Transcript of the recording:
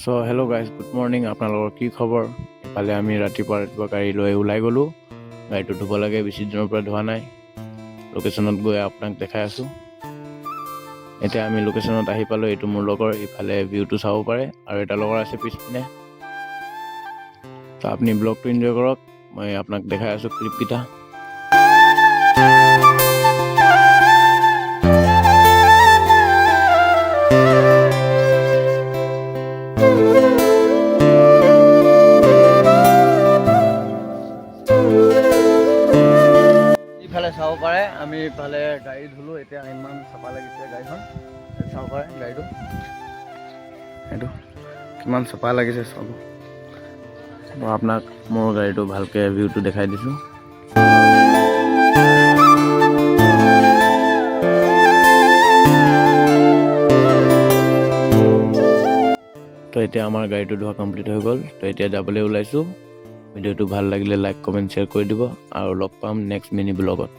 So hello' guys, good morning. আপোনালোকৰ কি খবৰ? ইফালে আমি ৰাতিপুৱা গাড়ী লৈ ওলাই গ'লোঁ। গাড়ীটো ধুব লাগে, বেছি দিনৰ পৰা ধোৱা নাই। লোকেশ্যনত গৈ আপোনাক দেখাই আছোঁ। এতিয়া আমি লোকেশ্যনত আহি পালোঁ। এইটো মোৰ লগৰ, ইফালে ভিউটো চাব পাৰে, আৰু এটা লগৰ আছে পিছপিনে। তো আপুনি ব্লগটো এনজয় কৰক। মই আপোনাক দেখাই আছোঁ ক্লিপকেইটা। ইফালে চাব পাৰে, আমি ইফালে গাড়ী ধুলোঁ। এতিয়া ইমান চাফা লাগিছে গাড়ীখন, চাব পাৰে গাড়ীটো। এইটো কিমান চাফা লাগিছে চাব। মই আপোনাক মোৰ গাড়ীটো ভালকৈ ভিউটো দেখাই দিছোঁ। তো এতিয়া আমাৰ গাড়ীটো ধোৱা কমপ্লিট হৈ গ'ল। তো এতিয়া যাবলৈ ওলাইছোঁ। ভিডিঅ'টো ভাল লাগিলে লাইক, কমেণ্ট, শ্বেয়াৰ কৰি দিব, আৰু লগ পাম নেক্সট মিনি ব্লগত।